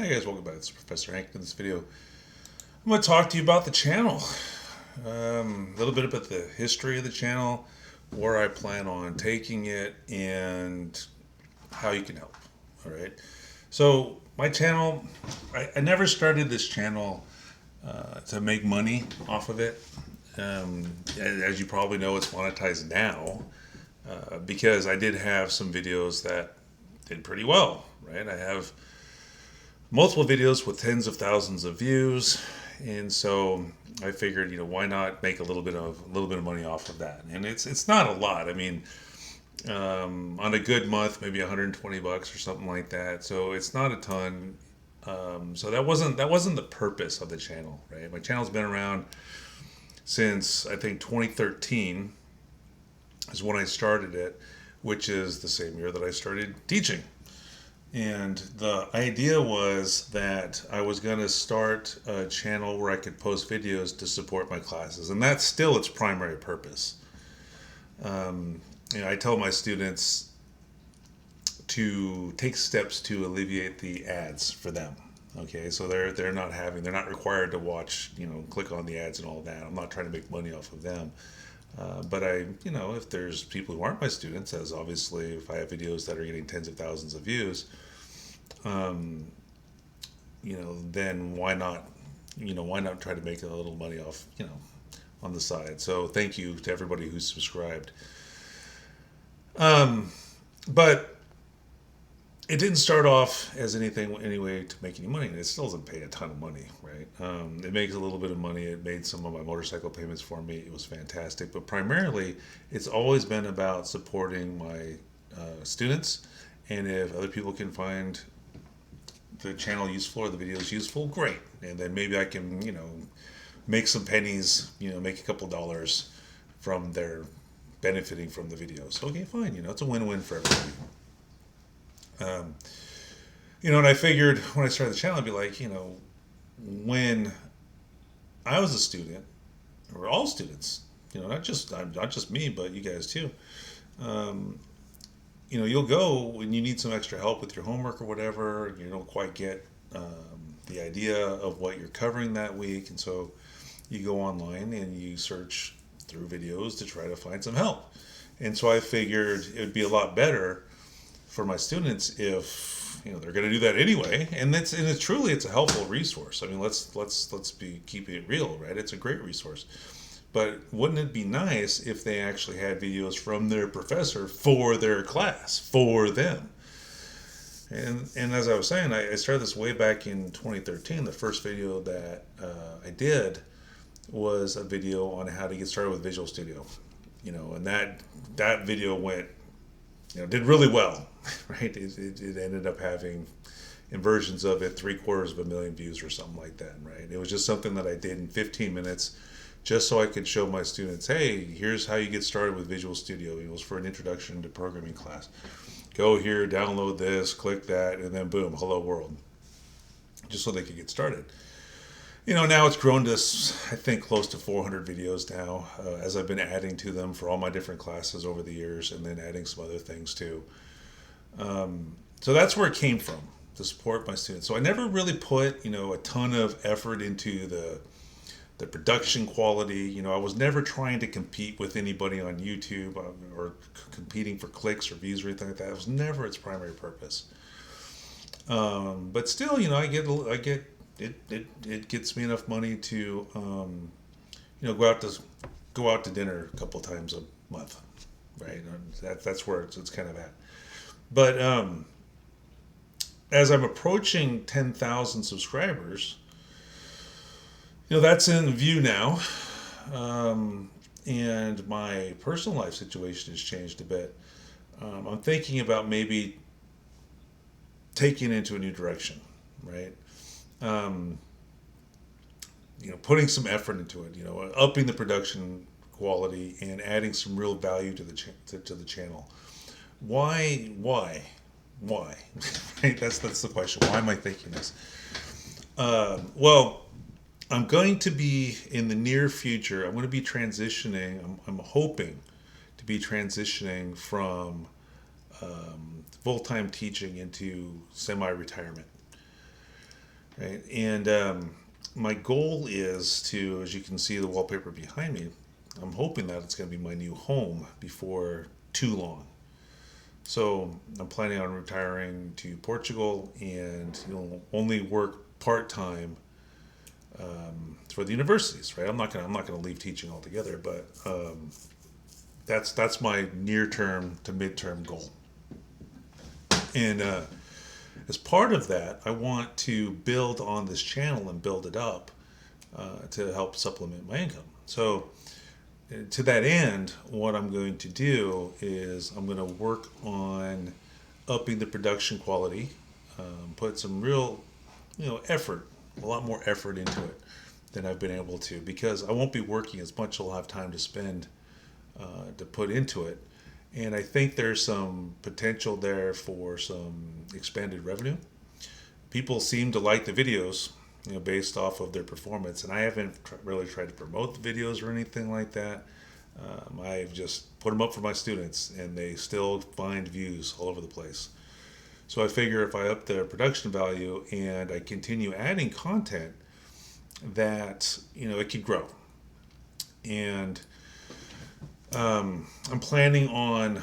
Hi guys, welcome back. This is Professor Hank. In this video, I'm going to talk to you about the channel. A little bit about the history of the channel, where I plan on taking it, and how you can help. All right. So my channel, I never started this channel to make money off of it. As you probably know, it's monetized now because I did have some videos that did pretty well. Right. I have multiple videos with tens of thousands of views, and so I figured, why not make a little bit of money off of that? And it's not a lot. I mean, on a good month, maybe $120 or something like that. So it's not a ton. So that wasn't the purpose of the channel, right? My channel's been around since I think 2013 is when I started it, which is the same year that I started teaching. And the idea was that I was going to start a channel where I could post videos to support my classes. And that's still its primary purpose. I tell my students to take steps to alleviate the ads for them. Okay, so they're not required to watch, click on the ads and all that. I'm not trying to make money off of them. But if there's people who aren't my students, as obviously if I have videos that are getting tens of thousands of views, then why not try to make a little money off, on the side. So thank you to everybody who's subscribed. But it didn't start off as anything anyway to make any money. It still doesn't pay a ton of money, right? It makes a little bit of money. It made some of my motorcycle payments for me. It was fantastic. But primarily, it's always been about supporting my students. And if other people can find the channel useful or the videos useful, great. And then maybe I can, make some pennies, make a couple dollars from their benefiting from the videos. Okay, fine. It's a win-win for everybody. And I figured when I started the channel, I'd be like, when I was a student, or all students, not just me, but you guys too. You'll go when you need some extra help with your homework or whatever, and you don't quite get the idea of what you're covering that week, and so you go online and you search through videos to try to find some help. And so I figured it would be a lot better for my students if they're going to do that anyway, and it's truly a helpful resource. I mean, let's be keeping it real, right? It's a great resource. But wouldn't it be nice if they actually had videos from their professor for their class, for them? And as I was saying, I started this way back in 2013. The first video that I did was a video on how to get started with Visual Studio. And that video went, did really well, right? It ended up having, in versions of it, 750,000 views or something like that, right? It was just something that I did in 15 minutes just so I could show my students, hey, here's how you get started with Visual Studio. It was for an introduction to programming class. Go here, download this, click that, and then boom, hello world. Just so they could get started. Now it's grown to, I think, close to 400 videos now, as I've been adding to them for all my different classes over the years, and then adding some other things too. So that's where it came from, to support my students. So I never really put, a ton of effort into the production quality. I was never trying to compete with anybody on YouTube or competing for clicks or views or anything like that. It was never its primary purpose. But still, I get it gets me enough money to go out to dinner a couple times a month, right? That's where it's kind of at. But as I'm approaching 10,000 subscribers, that's in view now, and my personal life situation has changed a bit. I'm thinking about maybe taking it into a new direction, right? Putting some effort into it, upping the production quality and adding some real value to the channel. Why? Right? That's the question. Why am I thinking this? Well, I'm going to be, in the near future, I'm going to be transitioning. I'm hoping to be transitioning from full-time teaching into semi-retirement. right? And my goal is to, as you can see the wallpaper behind me, I'm hoping that it's going to be my new home before too long. So I'm planning on retiring to Portugal and only work part time for the universities. Right? I'm not gonna leave teaching altogether, but that's my near term to midterm goal. And as part of that, I want to build on this channel and build it up to help supplement my income. So to that end, what I'm going to do is I'm going to work on upping the production quality, put some real, effort, a lot more effort into it than I've been able to, because I won't be working as much. I'll have time to spend to put into it, and I think there's some potential there for some expanded revenue. People seem to like the videos, based off of their performance. And I haven't really tried to promote the videos or anything like that. I've just put them up for my students, and they still find views all over the place. So I figure if I up the production value and I continue adding content, that it could grow. And I'm planning on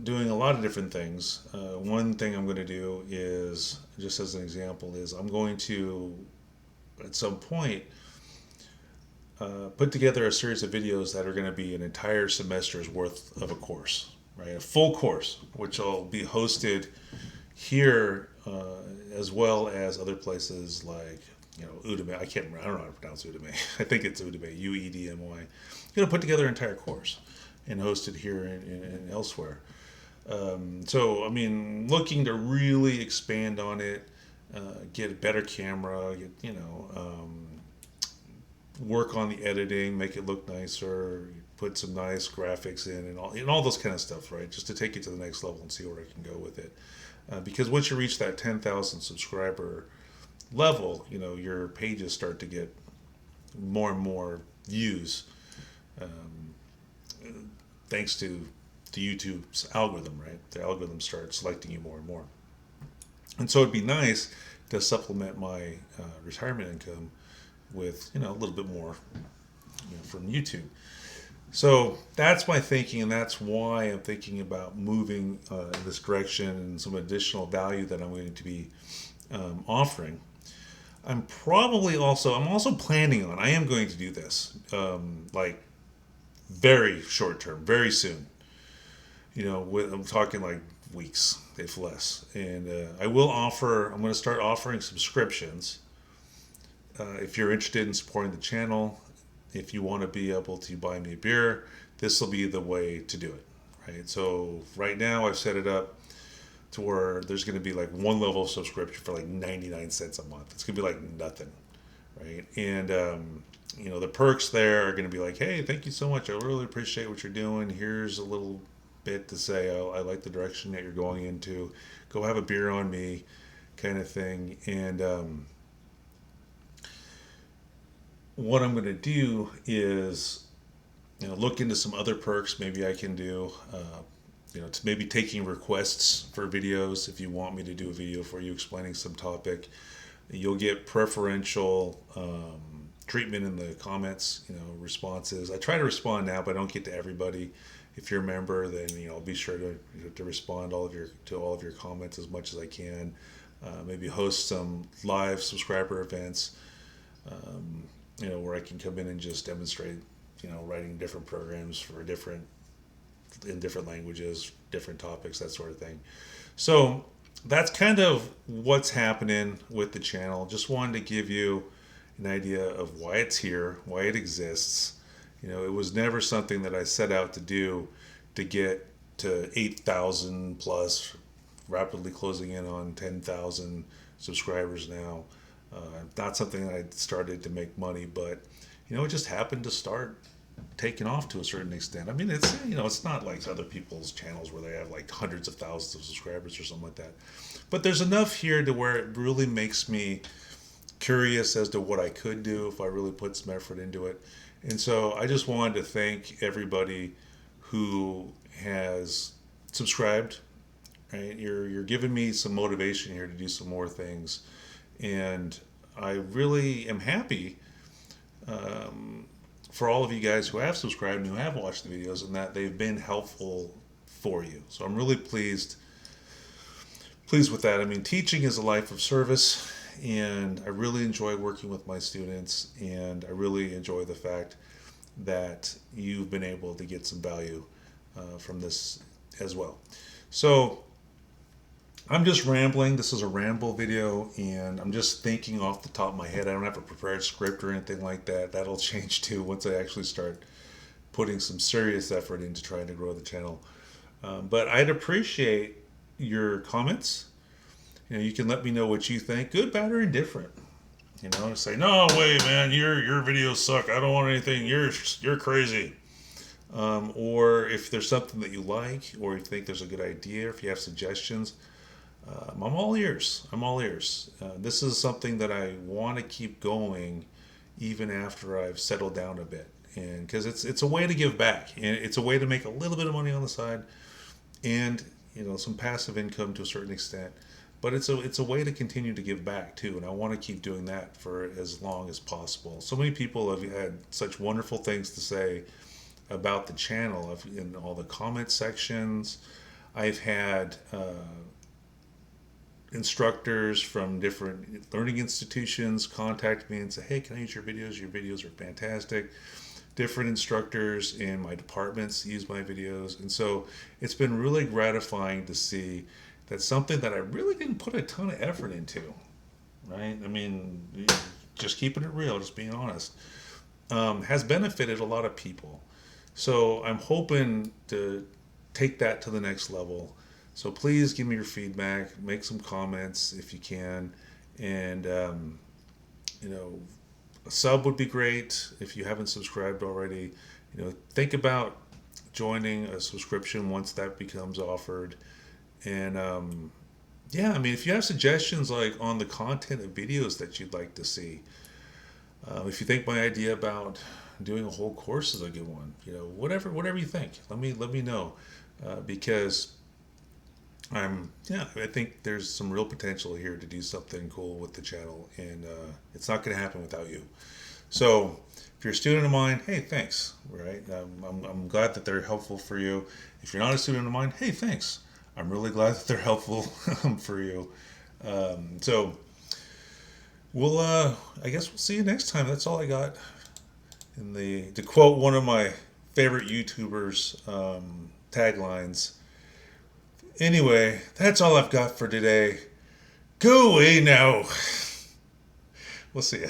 doing a lot of different things. One thing I'm going to do is, just as an example, is I'm going to, at some point, put together a series of videos that are going to be an entire semester's worth of a course, right? A full course, which will be hosted here as well as other places like, Udemy. I can't remember. I don't know how to pronounce Udemy. I think it's Udemy, Udmy. Put together an entire course and host it here and elsewhere. So, I mean, looking to really expand on it, get a better camera, work on the editing, make it look nicer, put some nice graphics in, and all those kind of stuff, right? Just to take it to the next level and see where I can go with it. Because once you reach that 10,000 subscriber level, your pages start to get more and more views, thanks to YouTube's algorithm, right? The algorithm starts selecting you more and more. And so it'd be nice to supplement my retirement income with, a little bit more, from YouTube. So that's my thinking, and that's why I'm thinking about moving in this direction and some additional value that I'm going to be offering. I'm also planning on, I am going to do this, like very short term, very soon. I'm talking like weeks, if less. And I'm going to start offering subscriptions. If you're interested in supporting the channel, if you want to be able to buy me a beer, this will be the way to do it, right? So right now I've set it up to where there's going to be like one level of subscription for like 99 cents a month. It's going to be like nothing, right? And the perks there are going to be like, hey, thank you so much. I really appreciate what you're doing. Here's a little bit to say, I like the direction that you're going into. Go have a beer on me, kind of thing. And what I'm going to do is, look into some other perks maybe I can do. To maybe taking requests for videos. If you want me to do a video for you explaining some topic, you'll get preferential treatment in the comments, responses. I try to respond now, but I don't get to everybody. If you're a member, then I'll be sure to respond to all of your comments as much as I can. Maybe host some live subscriber events, where I can come in and just demonstrate, writing different programs in different languages, different topics, that sort of thing. So that's kind of what's happening with the channel. Just wanted to give you an idea of why it's here, why it exists. It was never something that I set out to do to get to 8,000 plus, rapidly closing in on 10,000 subscribers now. Not something I started to make money, but it just happened to start taking off to a certain extent. I mean, it's not like other people's channels where they have like hundreds of thousands of subscribers or something like that. But there's enough here to where it really makes me curious as to what I could do if I really put some effort into it. And so I just wanted to thank everybody who has subscribed. Right, you're giving me some motivation here to do some more things, And I really am happy for all of you guys who have subscribed and who have watched the videos, and that they've been helpful for you. So I'm really pleased with that. I mean, teaching is a life of service, and I really enjoy working with my students, and I really enjoy the fact that you've been able to get some value from this as well. So I'm just rambling. This is a ramble video, and I'm just thinking off the top of my head. I don't have a prepared script or anything like that. That'll change too once I actually start putting some serious effort into trying to grow the channel. But I'd appreciate your comments. You know, you can let me know what you think, good, bad, or indifferent. You know, say, no way, man, your videos suck. I don't want anything. You're crazy. Or if there's something that you like, or you think there's a good idea, if you have suggestions, I'm all ears. I'm all ears. This is something that I want to keep going, even after I've settled down a bit, and because it's a way to give back, and it's a way to make a little bit of money on the side, and you know, some passive income to a certain extent. But it's a way to continue to give back too, and I want to keep doing that for as long as possible. So many people have had such wonderful things to say about the channel. In all the comment sections, I've had instructors from different learning institutions contact me and say, hey, can I use your videos? Your videos are fantastic. Different instructors in my departments use my videos. And so it's been really gratifying to see that something that I really didn't put a ton of effort into, right? I mean, just keeping it real, just being honest, has benefited a lot of people. So I'm hoping to take that to the next level. So please give me your feedback, make some comments if you can, and you know, a sub would be great if you haven't subscribed already. You know, think about joining a subscription once that becomes offered. And yeah, I mean, if you have suggestions like on the content of videos that you'd like to see, if you think my idea about doing a whole course is a good one, you know, whatever you think, let me know, because I think there's some real potential here to do something cool with the channel, and it's not going to happen without you. So if you're a student of mine, hey, thanks, right? I'm glad that they're helpful for you. If you're not a student of mine, hey, thanks. I'm really glad that they're helpful for you. So we'll, I guess we'll see you next time. That's all I got. To quote one of my favorite YouTubers' taglines. Anyway, that's all I've got for today. Go away now. We'll see ya.